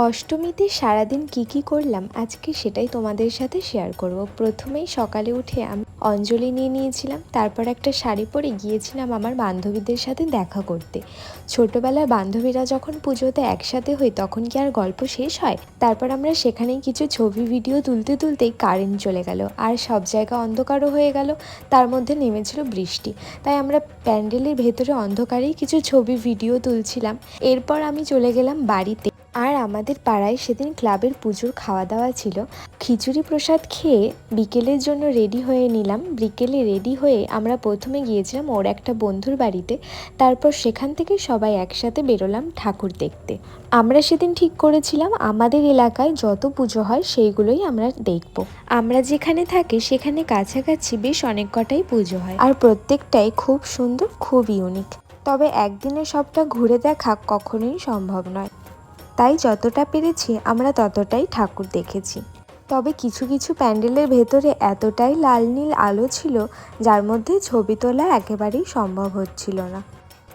অষ্টমীতে সারাদিন কি করলাম আজকে সেটাই তোমাদের সাথে শেয়ার করব। প্রথমেই সকালে উঠে আমি অঞ্জলি নিয়ে নিয়েছিলাম, তারপর একটা শাড়ি পরে গিয়েছিলাম আমার বান্ধবীদের সাথে দেখা করতে। ছোটবেলার বান্ধবীরা যখন পুজোতে একসাথে হই তখন কি আর গল্প শেষ হয়? তারপর আমরা সেখানেই কিছু ছবি ভিডিও তুলতে তুলতেই কারেন্ট চলে গেল, আর সব জায়গা অন্ধকারও হয়ে গেল। তার মধ্যে নেমেছিল বৃষ্টি, তাই আমরা প্যান্ডেলের ভেতরে অন্ধকারেই কিছু ছবি ভিডিও তুলছিলাম। এরপর আমি চলে গেলাম বাড়িতে। আর আমাদের পাড়ায় সেদিন ক্লাবের পুজোর খাওয়া দাওয়া ছিল। খিচুড়ি প্রসাদ খেয়ে বিকেলের জন্য রেডি হয়ে নিলাম। বিকেলে রেডি হয়ে আমরা প্রথমে গিয়েছিলাম ওর একটা বন্ধুর বাড়িতে, তারপর সেখান থেকে সবাই একসাথে বেরোলাম ঠাকুর দেখতে। আমরা সেদিন ঠিক করেছিলাম আমাদের এলাকায় যত পুজো হয় সেইগুলোই আমরা দেখব। আমরা যেখানে থাকি সেখানে কাছাকাছি বেশ অনেক কটাই পুজো হয়, আর প্রত্যেকটাই খুব সুন্দর, খুব ইউনিক। তবে একদিনে সবটা ঘুরে দেখা কখনোই সম্ভব নয়, তাই যতটা পেরেছি আমরা ততটাই ঠাকুর দেখেছি। তবে কিছু কিছু প্যান্ডেলের ভেতরে এতটাই লাল নীল আলো ছিল যার মধ্যে ছবি তোলা একেবারেই সম্ভব হচ্ছিল না।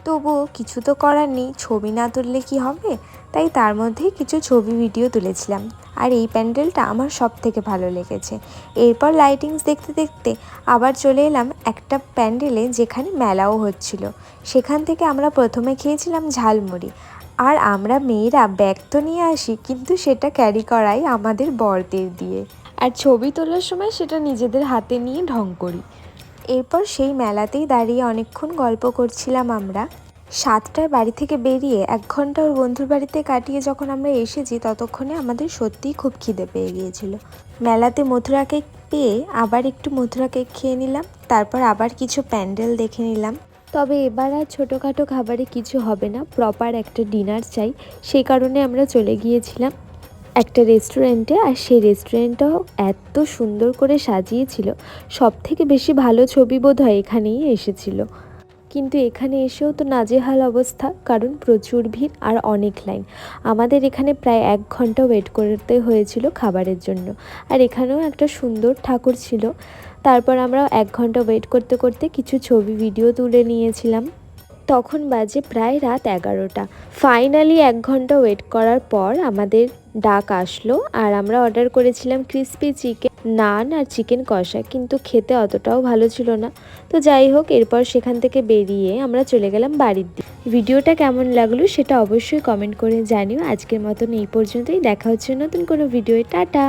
তবুও কিছু তো করার নেই, ছবি না তুললে কি হবে, তাই তার মধ্যেই কিছু ছবি ভিডিও তুলেছিলাম। আর এই প্যান্ডেলটা আমার সব থেকে ভালো লেগেছে। এরপর লাইটিংস দেখতে দেখতে আবার চলে এলাম একটা প্যান্ডেলে যেখানে মেলাও হচ্ছিল। সেখান থেকে আমরা প্রথমে খেয়েছিলাম ঝালমুড়ি। আর আমরা মেয়েরা ব্যাগ তো নিয়ে আসি, কিন্তু সেটা ক্যারি করাই আমাদের বরদের দিয়ে, আর ছবি তোলার সময় সেটা নিজেদের হাতে নিয়ে ঢং করি। এরপর সেই মেলাতেই দাঁড়িয়ে অনেকক্ষণ গল্প করছিলাম আমরা। 7টায় বাড়ি থেকে বেরিয়ে 1 ঘন্টা ওর বন্ধুর বাড়িতে কাটিয়ে যখন আমরা এসেছি ততক্ষণে আমাদের সত্যিই খুব খিদে পেয়ে গিয়েছিল। মেলাতে মথুরা কেক পেয়ে আবার একটু মথুরা কেক খেয়ে নিলাম, তারপর আবার কিছু প্যান্ডেল দেখে নিলাম। তবে এবার আর ছোটোখাটো খাবারে কিছু হবে না, প্রপার একটা ডিনার চাই। সেই কারণে আমরা চলে গিয়েছিলাম একটা রেস্টুরেন্টে, আর সেই রেস্টুরেন্টটাও এত সুন্দর করে সাজিয়েছিল। সব থেকে বেশি ভালো ছবি বোধহয় এখানেই এসেছিল। কিন্তু এখানে এসেও তো নাজেহাল অবস্থা, কারণ প্রচুর ভিড় আর অনেক লাইন। আমাদের এখানে প্রায় 1 ঘন্টা ওয়েট করতে হয়েছিল খাবারের জন্য। আর এখানেও একটা সুন্দর ঠাকুর ছিল। তারপর আমরা 1 ঘন্টা ওয়েট করতে করতে কিছু ছবি ভিডিও তুলে নিয়েছিলাম। তখন বাজে প্রায় রাত 11টা। ফাইনালি 1 ঘন্টা ওয়েট করার পর আমাদের ডাক আসলো, আর আমরা অর্ডার করেছিলাম ক্রিসপি চিকেন, নান আর চিকেন কষা, কিন্তু খেতে অতটাও ভালো ছিল না। তো যাই হোক, এরপর সেখান থেকে বেরিয়ে আমরা চলে গেলাম বাড়ির দিকে। ভিডিওটা কেমন লাগলো সেটা অবশ্যই কমেন্ট করে জানিও। আজকের মতন এই পর্যন্তই, দেখা হচ্ছে নতুন কোনো ভিডিও। টাটা।